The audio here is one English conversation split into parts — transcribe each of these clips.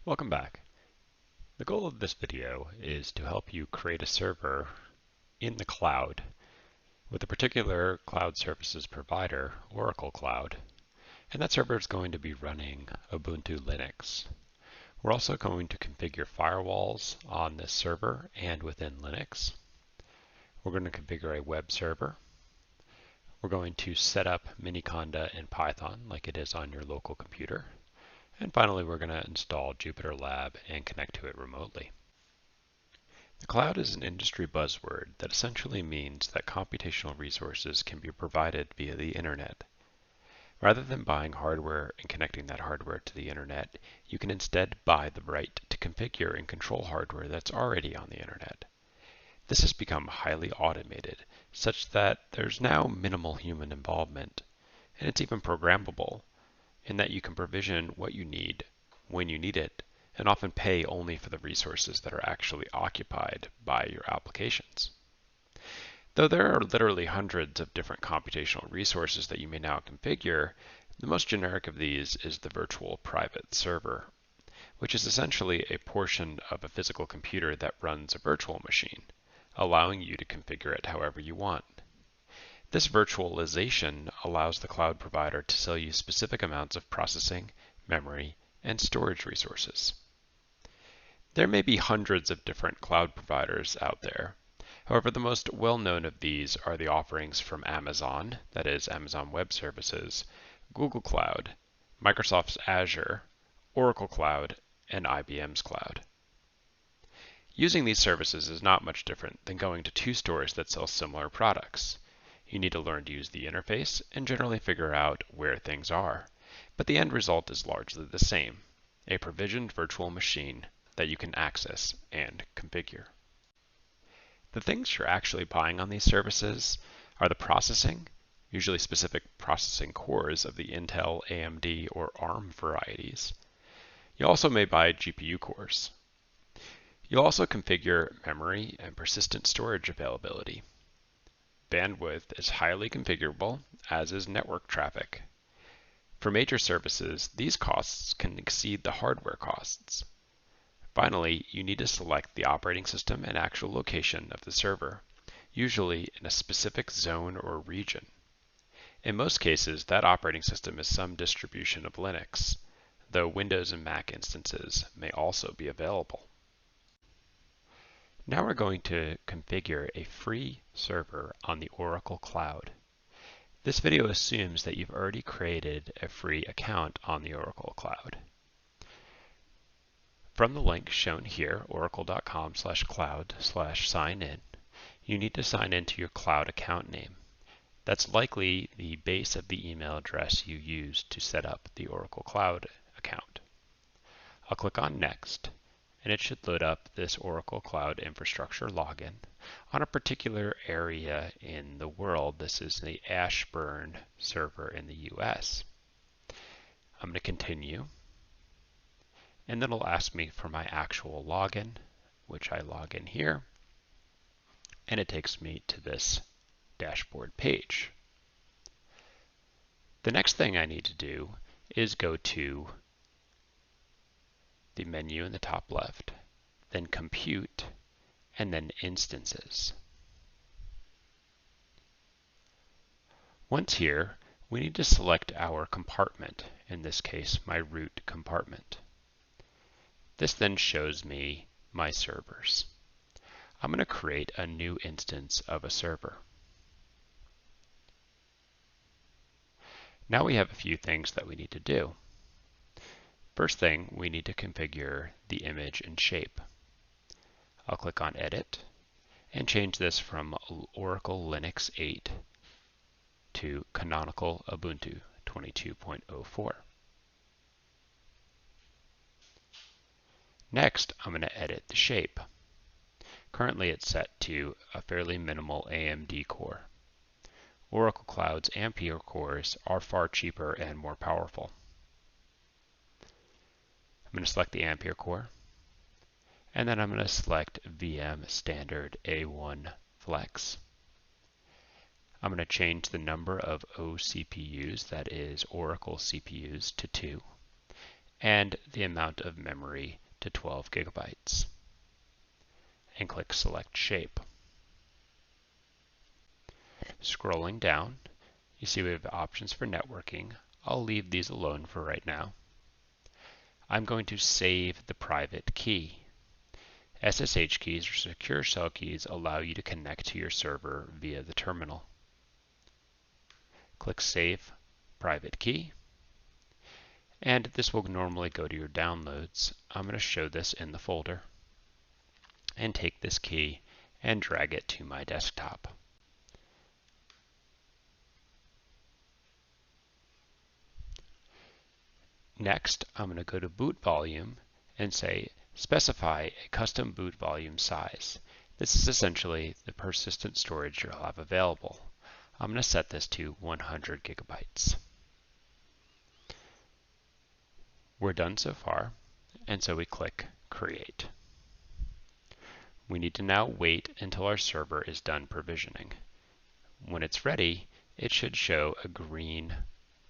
Welcome back. The goal of this video is to help you create a server in the cloud with a particular cloud services provider, Oracle Cloud, and that server is going to be running Ubuntu Linux. We're also going to configure firewalls on this server and within Linux. We're going to configure a web server. We're going to set up Miniconda in Python like it is on your local computer. And finally, we're going to install Jupyter Lab and connect to it remotely. The cloud is an industry buzzword that essentially means that computational resources can be provided via the internet. Rather than buying hardware and connecting that hardware to the internet, you can instead buy the right to configure and control hardware that's already on the internet. This has become highly automated, such that there's now minimal human involvement, and it's even programmable, in that you can provision what you need when you need it, and often pay only for the resources that are actually occupied by your applications. Though there are literally hundreds of different computational resources that you may now configure, the most generic of these is the virtual private server, which is essentially a portion of a physical computer that runs a virtual machine, allowing you to configure it however you want. This virtualization allows the cloud provider to sell you specific amounts of processing, memory, and storage resources. There may be hundreds of different cloud providers out there. However, the most well-known of these are the offerings from Amazon, that is Amazon Web Services, Google Cloud, Microsoft's Azure, Oracle Cloud, and IBM's Cloud. Using these services is not much different than going to two stores that sell similar products. You need to learn to use the interface and generally figure out where things are. But the end result is largely the same, a provisioned virtual machine that you can access and configure. The things you're actually buying on these services are the processing, usually specific processing cores of the Intel, AMD, or ARM varieties. You also may buy GPU cores. You'll also configure memory and persistent storage availability. Bandwidth is highly configurable, as is network traffic. For major services, these costs can exceed the hardware costs. Finally, you need to select the operating system and actual location of the server, usually in a specific zone or region. In most cases, that operating system is some distribution of Linux, though Windows and Mac instances may also be available. Now we're going to configure a free server on the Oracle Cloud. This video assumes that you've already created a free account on the Oracle Cloud. From the link shown here, oracle.com/cloud/sign-in, you need to sign into your cloud account name. That's likely the base of the email address you used to set up the Oracle Cloud account. I'll click on Next, and it should load up this Oracle Cloud Infrastructure login on a particular area in the world. This is the Ashburn server in the US. I'm going to continue, and then it'll ask me for my actual login, which I log in here, and it takes me to this dashboard page. The next thing I need to do is go to the menu in the top left, then Compute, and then Instances. Once here, we need to select our compartment, in this case, my root compartment. This then shows me my servers. I'm going to create a new instance of a server. Now we have a few things that we need to do. First thing, we need to configure the image and shape. I'll click on Edit and change this from Oracle Linux 8 to Canonical Ubuntu 22.04. Next, I'm going to edit the shape. Currently it's set to a fairly minimal AMD core. Oracle Cloud's Ampere cores are far cheaper and more powerful. I'm going to select the Ampere core, and then I'm going to select VM Standard A1 Flex. I'm going to change the number of OCPUs, that is Oracle CPUs, to 2, and the amount of memory to 12 gigabytes. And click Select Shape. Scrolling down, you see we have options for networking. I'll leave these alone for right now. I'm going to save the private key. SSH keys or secure shell keys allow you to connect to your server via the terminal. Click Save Private Key, and this will normally go to your downloads. I'm going to show this in the folder and take this key and drag it to my desktop. Next, I'm going to go to boot volume and say specify a custom boot volume size. This is essentially the persistent storage you'll have available. I'm going to set this to 100 gigabytes. We're done so far, and so we click Create. We need to now wait until our server is done provisioning. When it's ready, it should show a green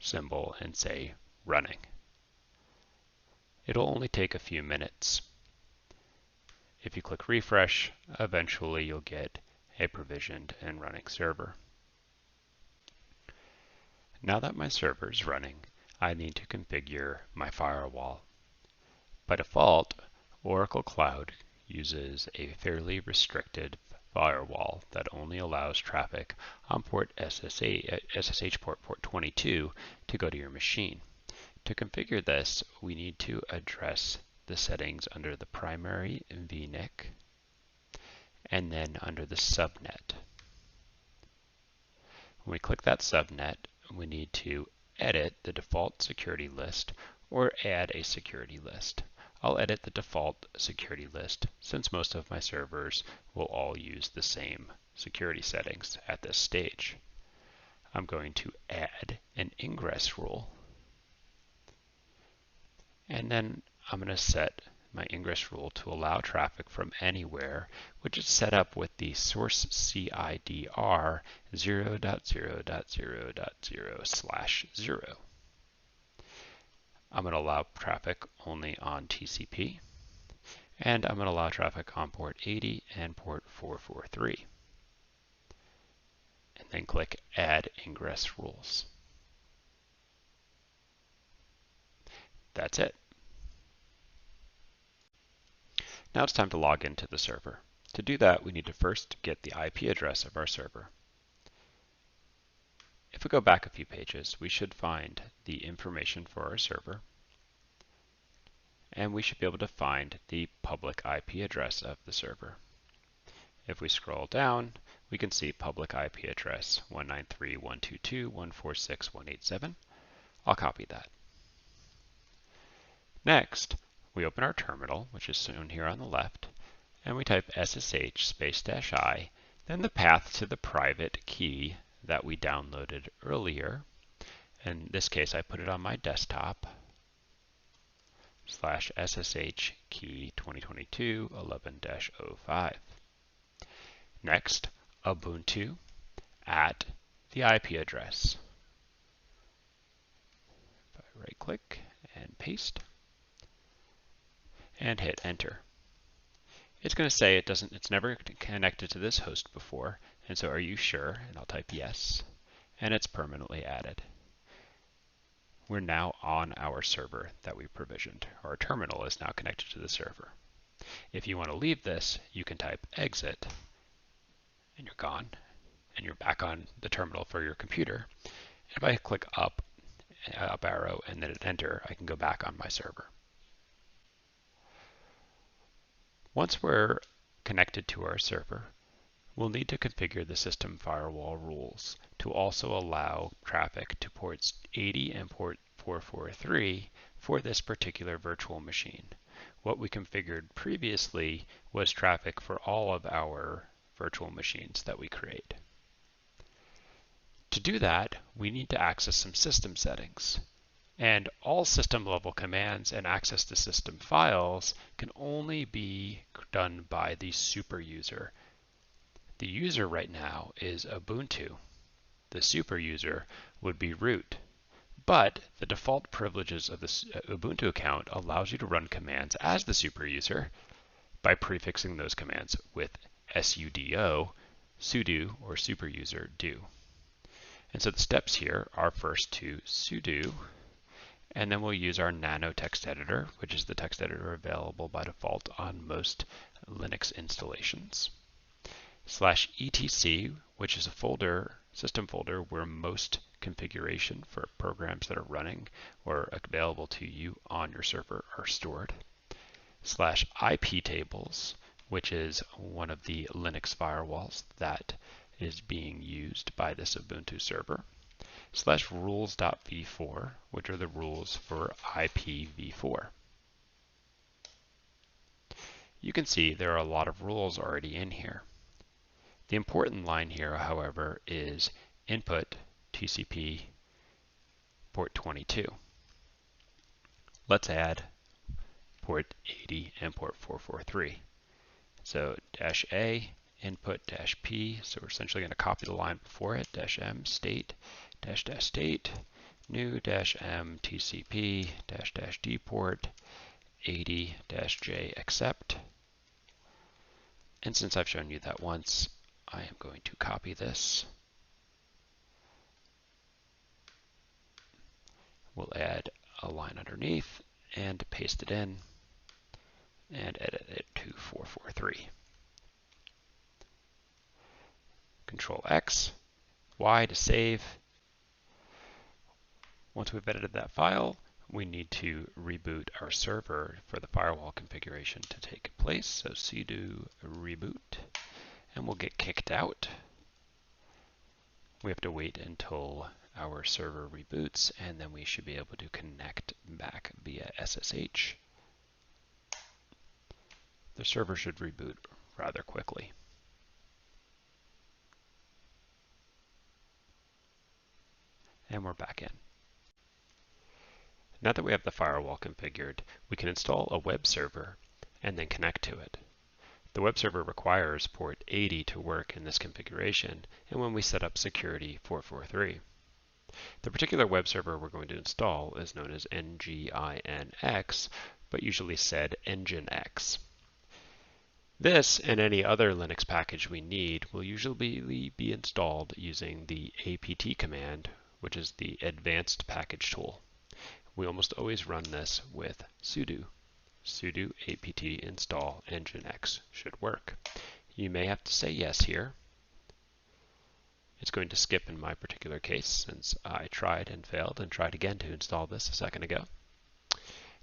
symbol and say Running. It'll only take a few minutes. If you click refresh, eventually you'll get a provisioned and running server. Now that my server is running, I need to configure my firewall. By default, Oracle Cloud uses a fairly restricted firewall that only allows traffic on port SSH port 22 to go to your machine. To configure this, we need to address the settings under the primary VNIC and then under the subnet. When we click that subnet, we need to edit the default security list or add a security list. I'll edit the default security list since most of my servers will all use the same security settings at this stage. I'm going to add an ingress rule, and then I'm going to set my ingress rule to allow traffic from anywhere, which is set up with the source CIDR 0.0.0.0/0. I'm going to allow traffic only on TCP, and I'm going to allow traffic on port 80 and port 443. And then click Add Ingress Rules. That's it. Now it's time to log into the server. To do that, we need to first get the IP address of our server. If we go back a few pages, we should find the information for our server, and we should be able to find the public IP address of the server. If we scroll down, we can see public IP address 193.122.146.187. I'll copy that. Next, we open our terminal, which is shown here on the left, and we type SSH /I, then the path to the private key that we downloaded earlier. In this case, I put it on my desktop, /SSH key 2022 11-05. Next, Ubuntu at the IP address. If I right click and paste and hit enter, it's going to say it's never connected to this host before, and so are you sure? And I'll type yes, and it's permanently added. We're now on our server that we provisioned. Our terminal is now connected to the server. If you want to leave this, you can type exit, and you're gone, and you're back on the terminal for your computer. And if I click up arrow and then hit enter, I can go back on my server. Once we're connected to our server, we'll need to configure the system firewall rules to also allow traffic to ports 80 and port 443 for this particular virtual machine. What we configured previously was traffic for all of our virtual machines that we create. To do that, we need to access some system settings. And all system level commands and access to system files can only be done by the super user. The user right now is Ubuntu. The super user would be root. But the default privileges of the Ubuntu account allows you to run commands as the superuser by prefixing those commands with sudo, sudo, or superuser do. And so the steps here are first to sudo, and then we'll use our nano text editor, which is the text editor available by default on most Linux installations. /etc, which is a folder, system folder, where most configuration for programs that are running or available to you on your server are stored. /iptables, which is one of the Linux firewalls that is being used by this Ubuntu server. /rules.v4, which are the rules for IPv4. You can see there are a lot of rules already in here. The important line here, however, is input TCP port 22. Let's add port 80 and port 443. So -a input -p, so we're essentially going to copy the line before it, -m state --state new -m TCP --d port 80-j accept. And since I've shown you that once, I am going to copy this. We'll add a line underneath and paste it in and edit it to 443. Control X, Y to save. Once we've edited that file, we need to reboot our server for the firewall configuration to take place. So sudo reboot, and we'll get kicked out. We have to wait until our server reboots, and then we should be able to connect back via SSH. The server should reboot rather quickly. And we're back in. Now that we have the firewall configured, we can install a web server and then connect to it. The web server requires port 80 to work in this configuration, and when we set up security 443. The particular web server we're going to install is known as nginx, but usually said nginx. This and any other Linux package we need will usually be installed using the apt command, which is the advanced package tool. We almost always run this with sudo. Sudo apt install nginx should work. You may have to say yes here. It's going to skip in my particular case since I tried and failed and tried again to install this a second ago.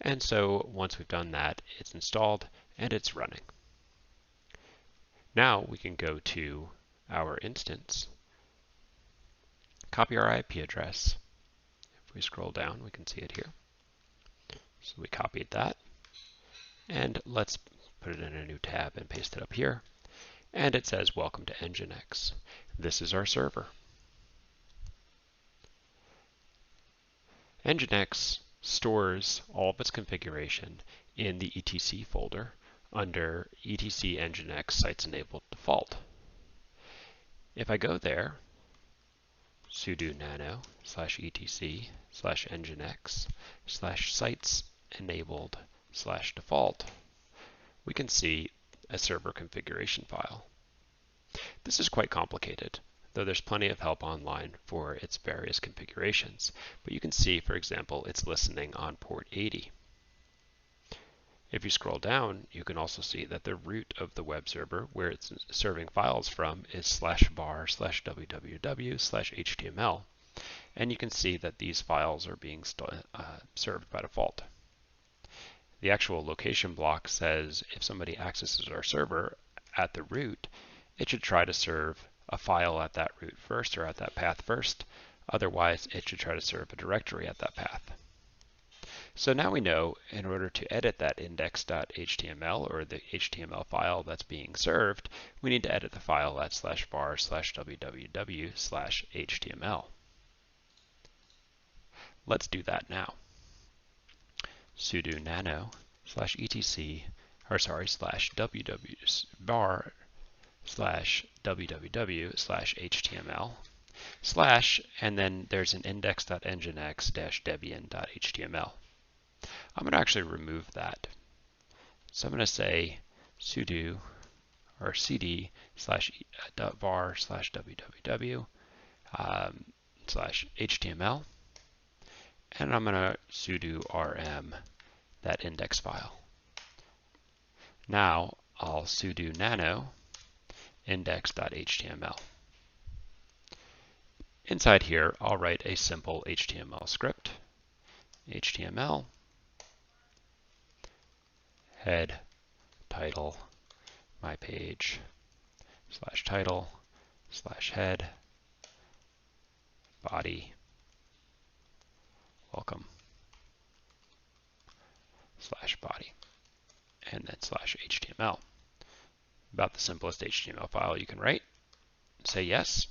And so once we've done that, it's installed and it's running. Now we can go to our instance, copy our IP address. If we scroll down, we can see it here. So we copied that. And let's put it in a new tab and paste it up here. And it says, welcome to nginx. This is our server. Nginx stores all of its configuration in the etc folder under etc nginx sites enabled default. If I go there, sudo nano /etc /nginx /sites enabled /default, we can see a server configuration file. This is quite complicated, though there's plenty of help online for its various configurations. But you can see, for example, it's listening on port 80. If you scroll down, you can also see that the root of the web server, where it's serving files from, is /var/www/html. And you can see that these files are being served by default. The actual location block says if somebody accesses our server at the root, it should try to serve a file at that root first or at that path first. Otherwise, it should try to serve a directory at that path. So now we know in order to edit that index.html or the HTML file that's being served, we need to edit the file at /var/www/html. Let's do that now. Sudo nano /etc /var/www/html, slash, and then there's an index.nginx-debian.html. I'm going to actually remove that. So I'm going to say sudo or cd slash var slash www slash html, and I'm going to sudo rm that index file. Now I'll sudo nano index.html. Inside here, I'll write a simple HTML script. HTML, head, title, my page, slash title, slash head, body, welcome, slash body, and then slash HTML. About the simplest HTML file you can write. Say yes.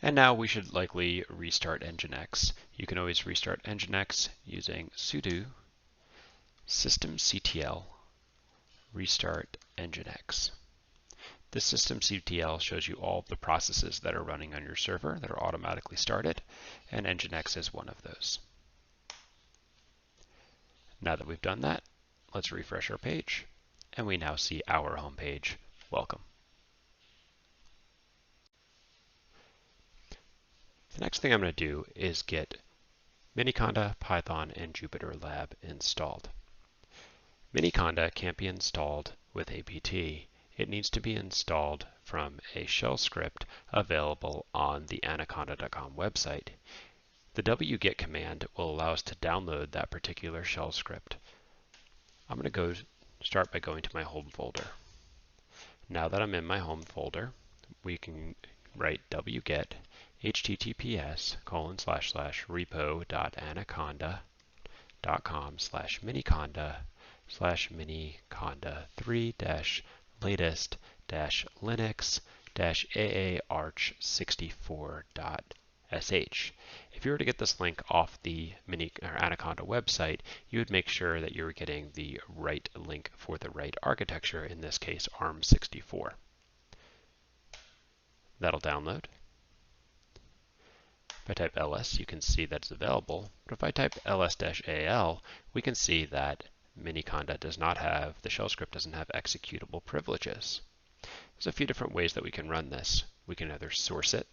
And now we should likely restart Nginx. You can always restart Nginx using sudo systemctl restart Nginx. This systemctl shows you all of the processes that are running on your server that are automatically started, and Nginx is one of those. Now that we've done that, let's refresh our page, and we now see our home page. Welcome. The next thing I'm going to do is get Miniconda, Python, and JupyterLab installed. Miniconda can't be installed with apt. It needs to be installed from a shell script available on the anaconda.com website. The wget command will allow us to download that particular shell script. I'm going to start by going to my home folder. Now that I'm in my home folder, we can write wget https://repo.anaconda.com/miniconda/miniconda3-latest-linux-arch64.sh. If you were to get this link off the Anaconda website, you would make sure that you were getting the right link for the right architecture, in this case ARM64. That'll download. If I type ls, you can see that it's available, but if I type ls-al, we can see that Miniconda does not have, the shell script doesn't have executable privileges. There's a few different ways that we can run this. We can either source it,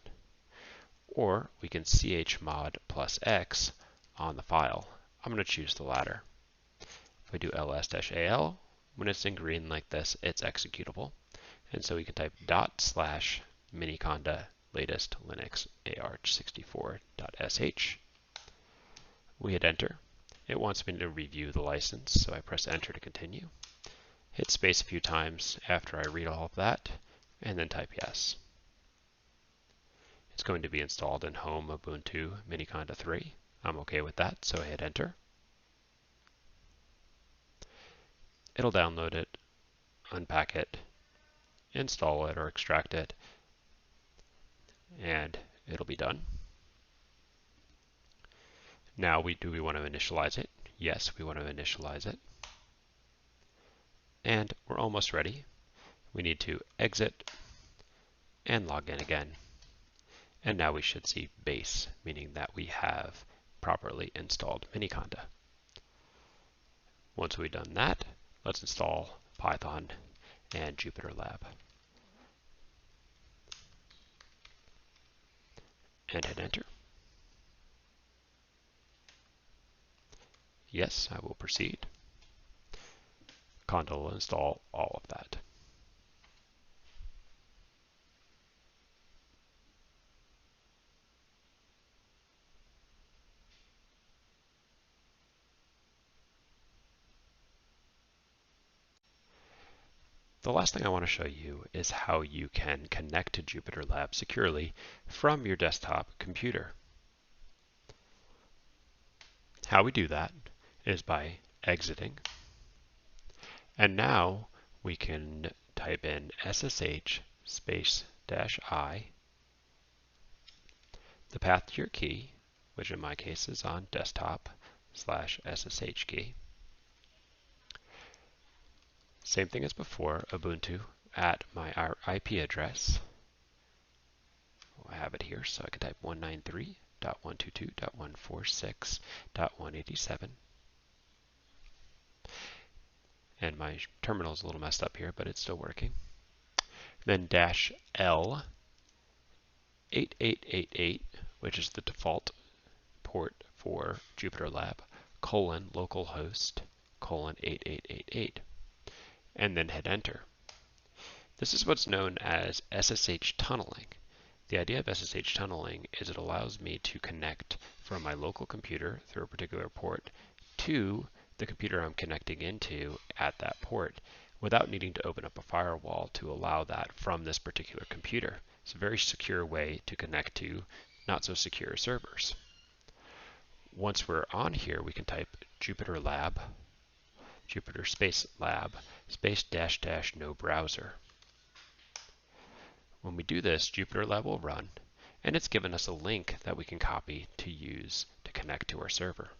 or we can chmod +x on the file. I'm going to choose the latter. If I do ls-al, when it's in green like this, it's executable. And so we can type /miniconda latest Linux arch64.sh. We hit enter. It wants me to review the license, so I press enter to continue. Hit space a few times after I read all of that, and then type yes. It's going to be installed in home Ubuntu Miniconda 3. I'm okay with that, so I hit enter. It'll download it, unpack it, install it or extract it, and it'll be done. Now do we want to initialize it? Yes, we want to initialize it. And we're almost ready. We need to exit and log in again. And now we should see base, meaning that we have properly installed Miniconda. Once we've done that, let's install Python and JupyterLab. And hit enter. Yes, I will proceed. Conda will install all of that. The last thing I want to show you is how you can connect to JupyterLab securely from your desktop computer. How we do that is by exiting. And now we can type in SSH --i, the path to your key, which in my case is on desktop /SSH key. Same thing as before, Ubuntu at my IP address. I have it here, so I can type 193.122.146.187. And my terminal is a little messed up here, but it's still working. Then -L 8888, which is the default port for Jupyter Lab, :localhost, :8888, and then hit enter. This is what's known as SSH tunneling. The idea of SSH tunneling is it allows me to connect from my local computer through a particular port to the computer I'm connecting into at that port without needing to open up a firewall to allow that from this particular computer. It's a very secure way to connect to not so secure servers. Once we're on here, we can type Jupyter Lab, Jupyter space lab, space -- no browser. When we do this, Jupyter Lab will run, and it's given us a link that we can copy to use to connect to our server.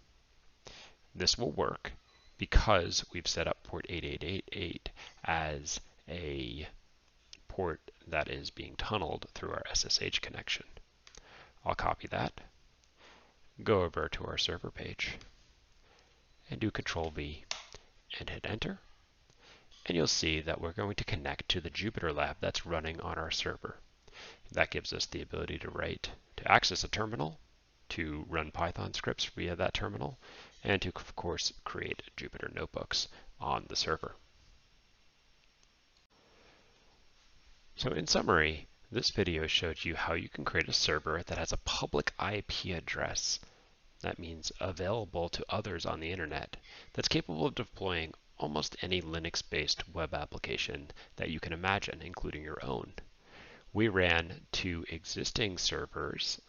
This will work because we've set up port 8888 as a port that is being tunneled through our SSH connection. I'll copy that, go over to our server page, and do Control-V and hit enter. And you'll see that we're going to connect to the Jupyter Lab that's running on our server. That gives us the ability to access a terminal, to run Python scripts via that terminal, and to, of course, create Jupyter notebooks on the server. So in summary, this video showed you how you can create a server that has a public IP address. That means available to others on the internet, that's capable of deploying almost any Linux-based web application that you can imagine, including your own. We ran 2 existing servers,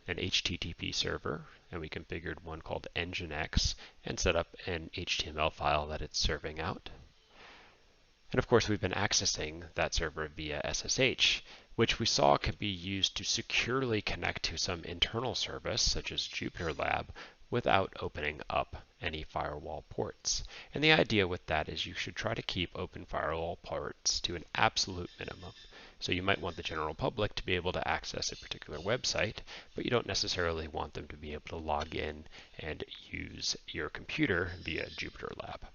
an HTTP server, and we configured one called Nginx and set up an HTML file that it's serving out. And of course, we've been accessing that server via SSH, which we saw could be used to securely connect to some internal service, such as Jupyter Lab, without opening up any firewall ports. And the idea with that is you should try to keep open firewall ports to an absolute minimum. So you might want the general public to be able to access a particular website, but you don't necessarily want them to be able to log in and use your computer via Jupyter Lab.